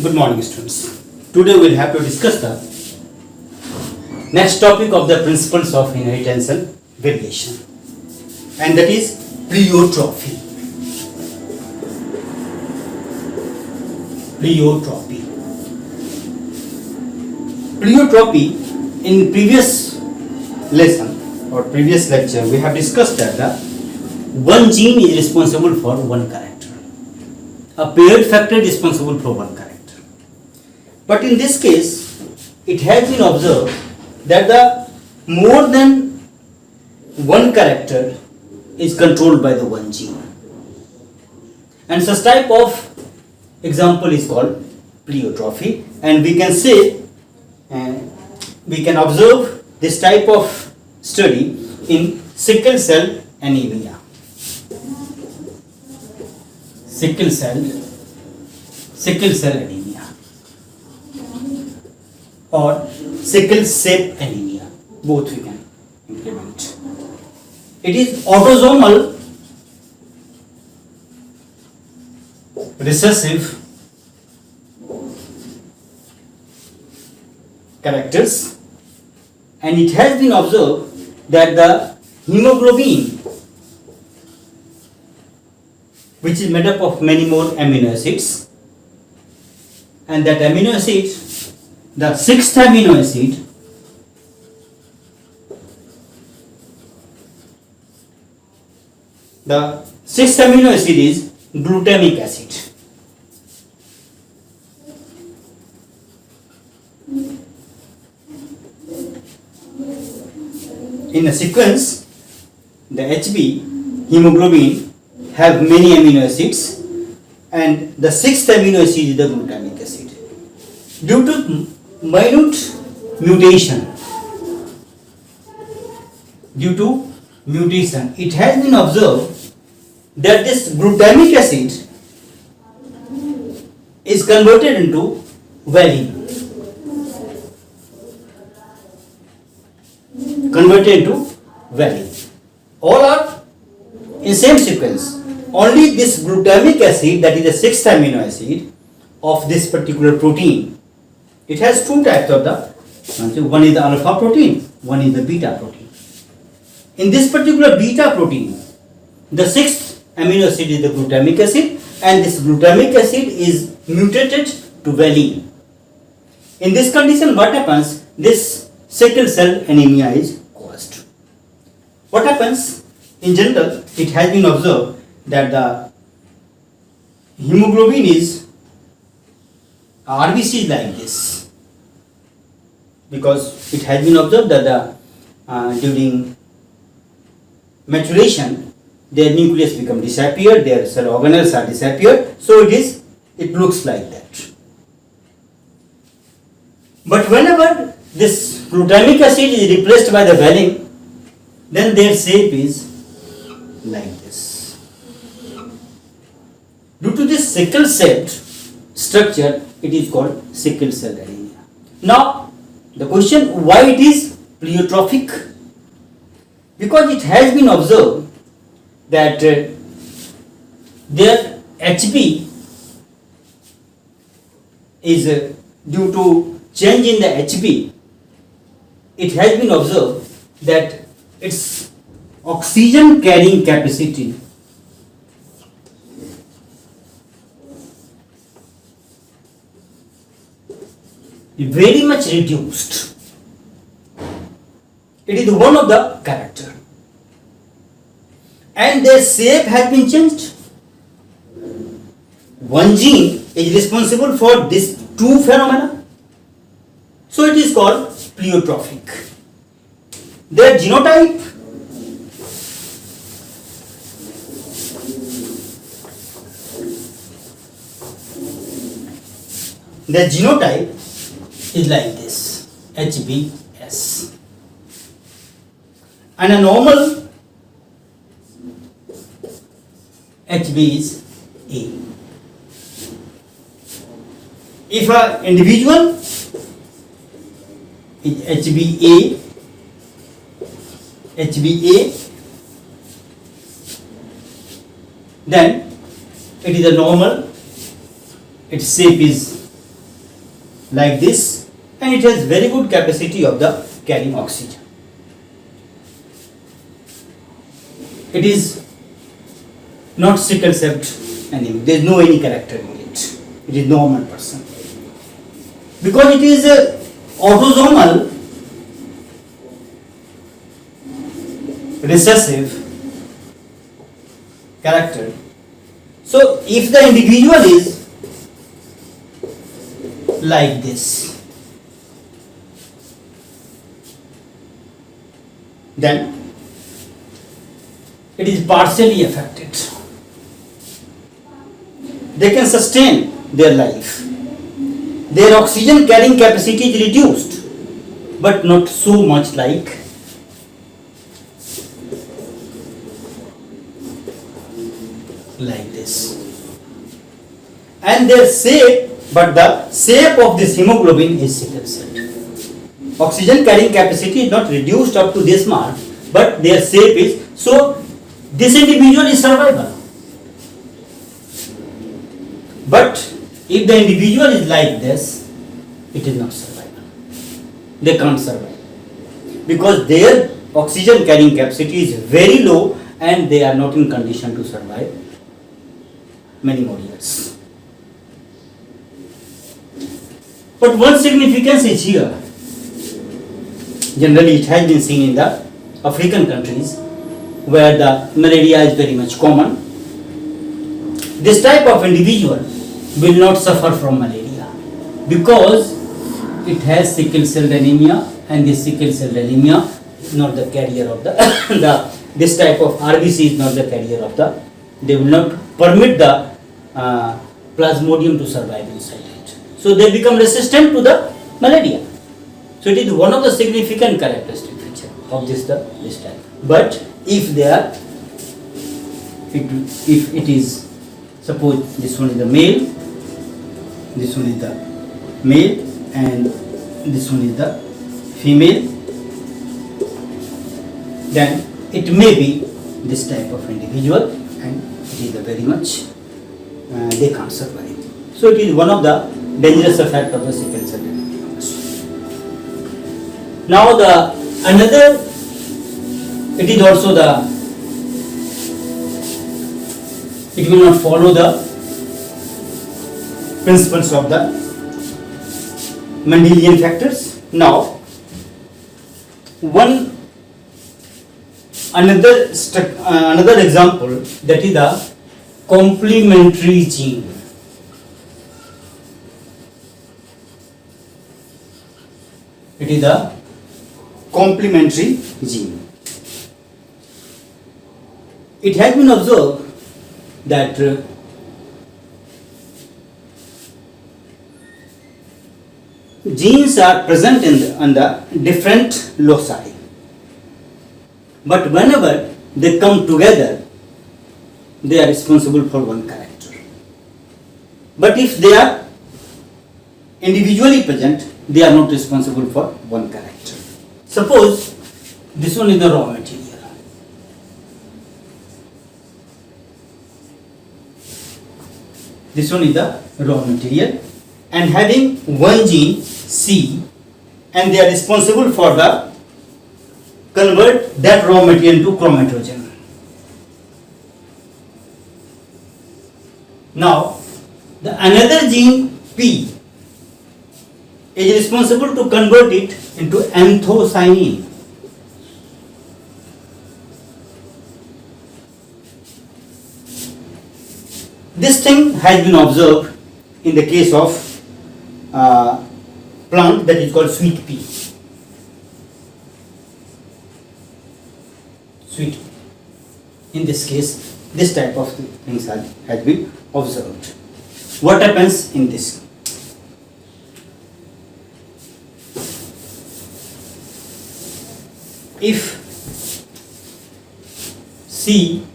Good morning, students. Today we'll have to discuss the next topic of the principles of inheritance and variation, and that is pleiotropy. Pleiotropy. Pleiotropy. In previous lesson or previous lecture, we have discussed that the one gene is responsible for one character. A paired factor is responsible for one character. But in this case, it has been observed that the more than one character is controlled by the one gene. And such type of example is called pleiotropy, and we can say, we can observe this type of study in sickle cell anemia. Sickle cell anemia or sickle cell anemia, both we can implement. It is autosomal recessive characters, and it has been observed that the hemoglobin, which is made up of many more amino acids, and that amino acid, the sixth amino acid, is glutamic acid. In a sequence, the HB, hemoglobin, have many amino acids, and the sixth amino acid is the glutamic acid. Due to minute mutation, it has been observed that this glutamic acid is converted into valine. All are in same sequence. Only this glutamic acid, that is the sixth amino acid of this particular protein, it has two types of the, one is the alpha protein, one is the beta protein. In this particular beta protein, the sixth amino acid is the glutamic acid, and this glutamic acid is mutated to valine. In this condition, what happens? This sickle cell anemia is caused. What happens? In general, it has been observed that the hemoglobin is RBC is like this, because it has been observed that during maturation, their nucleus become disappeared, their cell organelles are disappeared, so it looks like that. But whenever this glutamic acid is replaced by the valine, then their shape is like this. Due to this sickle cell structure, it is called sickle cell anemia. Now, the question, why it is pleiotrophic? Because it has been observed that their HB is due to change in the HB, it has been observed that its oxygen carrying capacity is very much reduced. It is one of the character, and their shape has been changed. One gene is responsible for these two phenomena, so it is called pleiotrophic. Their genotype is like this, HBS, and a normal HB is A. If an individual is HBA, then it is a normal, its shape is like this, and it has very good capacity of the carrying oxygen. It is not sickle celled anemia. There is no any character in it. It is normal person. Because it is a autosomal recessive character. So if the individual is like this, then it is partially affected. They can sustain their life. Their oxygen carrying capacity is reduced, but not so much like this. And their shape, but the shape of this hemoglobin is sickle celled. Oxygen carrying capacity is not reduced up to this mark, but their shape is, so this individual is survivable. But if the individual is like this, it is not survival. They can't survive because their oxygen carrying capacity is very low and they are not in condition to survive many more years. But one significance is here. Generally it has been seen in the African countries where the malaria is very much common. This type of individual will not suffer from malaria because it has sickle cell anemia, and this sickle cell anemia is not the carrier of the, this type of RBC is not the carrier of the, they will not permit the plasmodium to survive inside it. So they become resistant to the malaria. So it is one of the significant characteristic feature of this type. But if they are, if it is, suppose this one is the male, this one is the male, and this one is the female, then it may be this type of individual, and it is a very much they can't survive. So it is one of the dangerous effect of the sickle cell anemia. Now the another, it is also the, it will not follow the principles of the Mendelian factors. Now one another example, that is the complementary gene. It is the complementary gene. It has been observed that genes are present on the different loci, but whenever they come together, they are responsible for one character. But if they are individually present, they are not responsible for one character. Suppose this one is the raw material. This one is the raw material, and having one gene C, and they are responsible for the convert that raw material to chromatogen. Now the another gene P is responsible to convert it into anthocyanin. This thing has been observed in the case of plant that is called sweet pea. Sweet pea. In this case, this type of things has been observed. What happens in this? If C,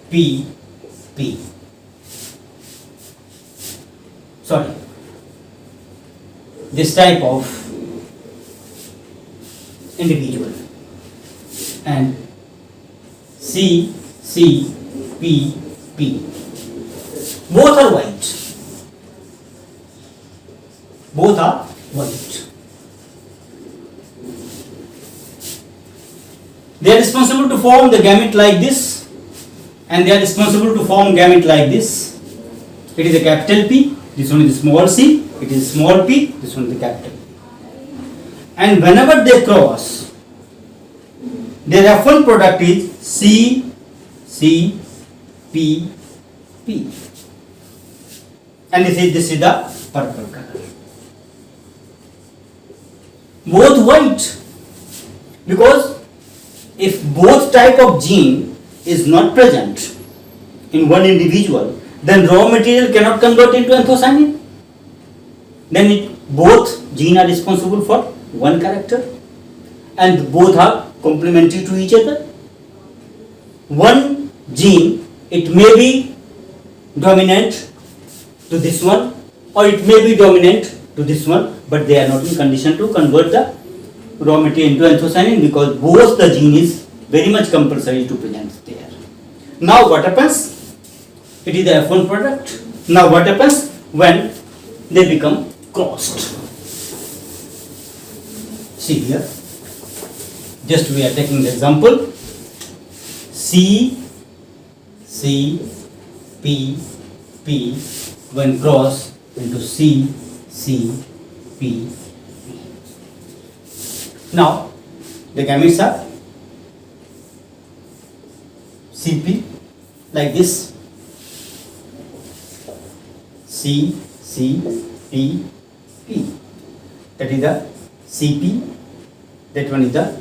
P, P, sorry, this type of individual, and C, P, both are white. Both are white. They are responsible to form the gamete like this, and they are responsible to form gamete like this. It is a capital P, this one is small c, it is small p, this one is the capital P. And whenever they cross, their F1 product is C, C, P, P. And this is the purple color. Both white, because if both type of gene is not present in one individual, then raw material cannot convert into anthocyanin. Then both gene are responsible for one character, and both are complementary to each other. One gene, it may be dominant to this one, or it may be dominant to this one, but they are not in condition to convert the raw material into anthocyanin, because both the gene is very much compulsory to present there. Now what happens? It is the F1 product. Now what happens when they become crossed? See here, just we are taking the example C, C, P, P, when crossed into C, C, P, P. Now the gametes are CP like this, C, C, P, P. That is the CP, that one is the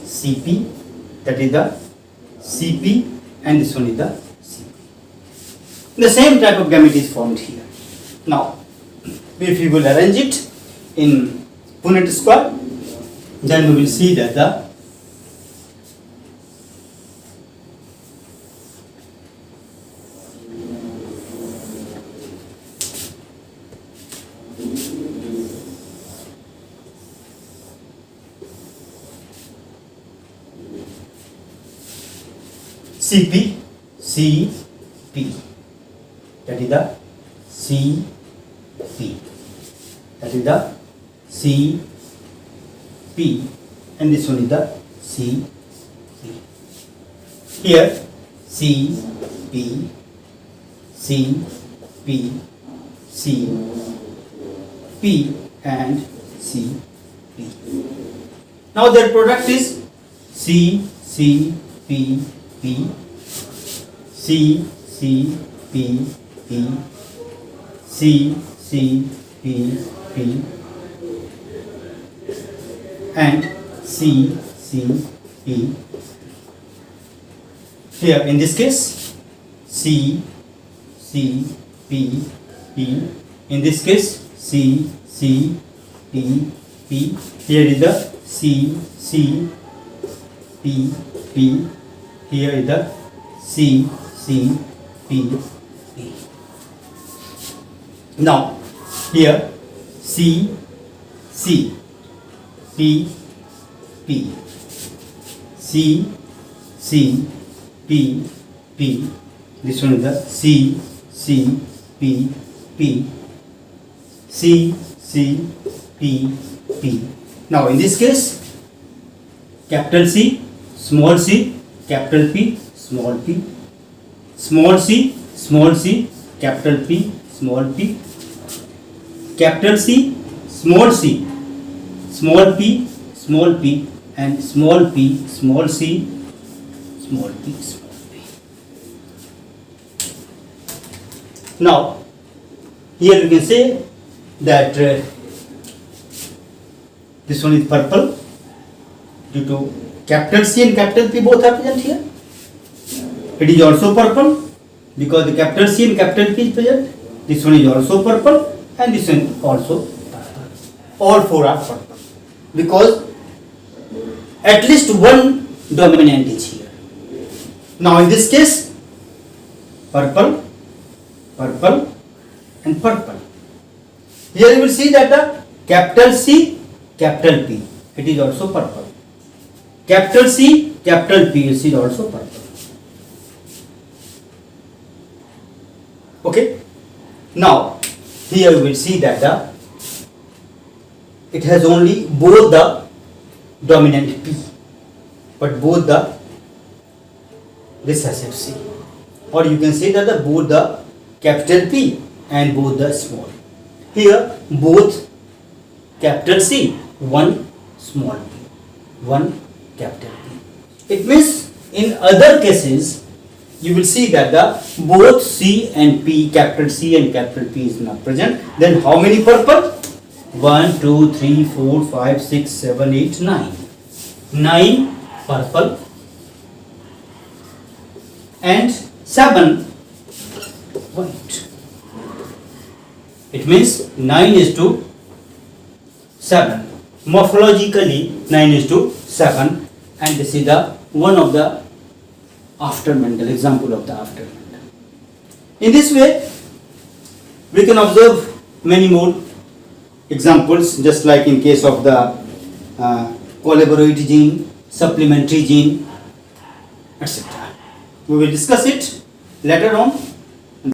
CP, that is the CP, and this one is the CP. The same type of gamete is formed here. Now, if we will arrange it in Punnett square, then we will see that the CP, CP, that is the CP, that is the CP, and this one is the CP. Here CP, CP, CP, and CP. Now their product is CCP, P, C, C, P, P, C, C, P, P, and C, C, P. Here in this case, C, C, P, P. In this case, C, C, P, P. Here is the C, C, P, P. Here is the C, C, P, P. Now, here C, C, P, P, C, C, P, P. This one is the C, C, P, P, C, C, P, P. Now, in this case, capital C, small c, capital P, small p, small c, capital P, small p, capital C, small p, small p, and small p, small c, small p, small p. Now, here we can say that this one is purple due to capital C and capital P both are present here. It is also purple because the capital C and capital P is present. This one is also purple and this one also purple. All four are purple because at least one dominant is here. Now in this case, purple, purple and purple. Here you will see that the capital C, capital P, it is also purple. Capital C, capital P is also purple. Okay. Now here we will see that the it has only both the dominant P, but both the recessive C, or you can say that both the capital P and both the small. Here both capital C, one small p, one capital P. It means in other cases you will see that the both C and P, capital C and capital P is not present. Then how many purple? 1, 2, 3, 4, 5, 6, 7, 8, 9. 9 purple and 7 white. It means 9 is to 7. Morphologically 9 is to 7, and this is the one of the after Mendel, example of the after Mendel. In this way we can observe many more examples, just like in case of the collaborate gene, supplementary gene, etc. We will discuss it later on.